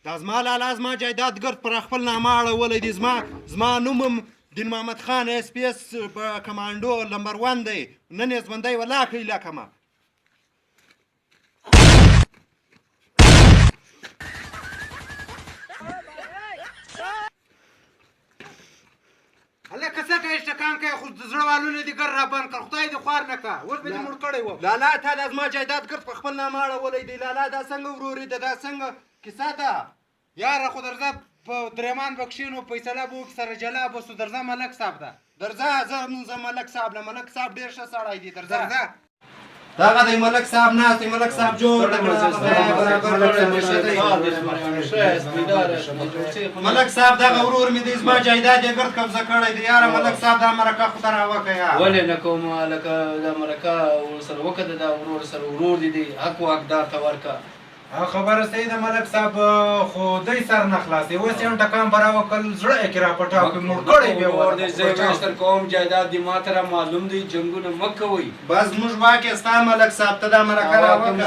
دا زما لالا زما جایداد ګرد پر خپل نامه اړولی دی. زما نوم هم دین محمد خان اس پی اس کمانډو نمبر 1 دی. نن یې ژوندی ولا کړی لکمه. هلکه څه کوې اشتکان کوې خو د زړه والونه دې ګر را بند کړه. خدای دې خوار نه کړه. اوس به دې مړ کړی وم. لالا تا دا زما جایداد ګرد په خپل نامه اړولی دی. لالا دا څنګه وروري ده؟ دا څنګه کیسه ده؟ یاره خو درځه په درېمان به کښېنو فیصله به وکړي سره جلا به سو. درځه ملک صاحب ته درځه. زه ملک صاحب نه. ملک صاحب ډېر ښه سړی دی. درځه. دغه دی ملک صاحب ناست دی. ملک صاحب جوړ ملک صاحب دغه ورور مې دی. زما جایداد یې ګرد قبضه کړی دی. یاره ملک صاحب دا مرکه خو ته راوکړه. ولې نه کوم هلکه دا مرکه ورسره وکړه. دا ورور سره ورور دی حق و حقدار ته ورکړه. خبره صحیح ده ملک صاحب خو دی سر نه خلاصې. اوس یې ټکان به راوکړل زړه یې کې راپټاو کړي مړ کړی بیا زه یې ویشتر کوم جایداد دې ما ته را معلوم دی. جنګونه مه کوئ. بس موږ واک یې ستا ملک صاحب ته دا مرکه راوکړه.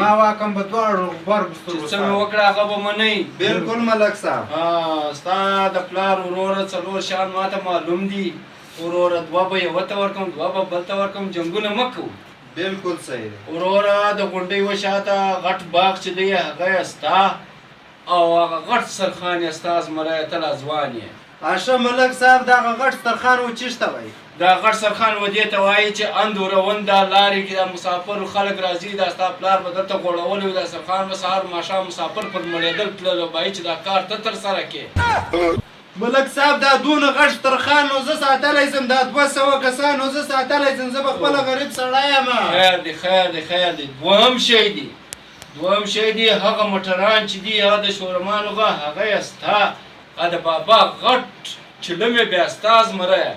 ما واکم به دواړو غبرګو سترګو څه مې وکړه هغه به منئ. بلکل ملک صاحب. ستا د پلار وروره څلور شیان ما ته معلوم دي. وروره دوه به یوه ته ورکړم دوه به بل ته ورکړم. جنګونه مه کوو. بلکل صحیح. وروره د غونډۍ وشاته غټ باغ چې دی هغه یې ستا او هغه غټ سرخان یې ستا زمری ته لا ځوان یې. اشه ملک صاحب دغه غټ سرخان و چیشته وایي؟ دا غټ سرخان و دې ته وایي چې اند ورون دا لارې کې دا مسافر خلک راځي. دا ستا پلار به دلته غوړولی وي. دا سرخان به سهار ماښام مسافر پر مړېدل تلل او وایي چې دا کار ته ترسره کړې. ملک صاحب دا دونه غټ ترخان نو زه ساتلی شم. دا 200 کسان نو زه ساتلی شم. زه به خپله غریب سړی یم. خیر دی. دوهم شی دی هغه موټران چې دي هغه د شورمانو هغه یې ستا. د بابا غټ چلم یې بیا ستا زمری.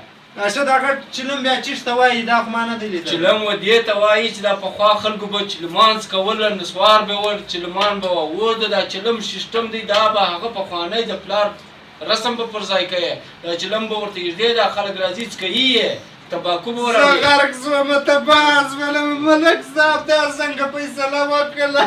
اشه دا غټ چلم بیا چیشته وایي؟ دا خو ما نه دی لیدلی. چلم و دې ته وایي چې دا پخوا خلکو به چلمانځ کوله. نسوار به ور چلمان به وه. دا چلم سیسټم دی. دا به هغه پخوانی د پلار رسم به پر ځای کوي. دا چلم به ورته ږدې. دا خلک راځي څکوي یې تباکو به زه غرق شوم. ته باز بلم ملک صاحب دا څنګه فیصله وکړله؟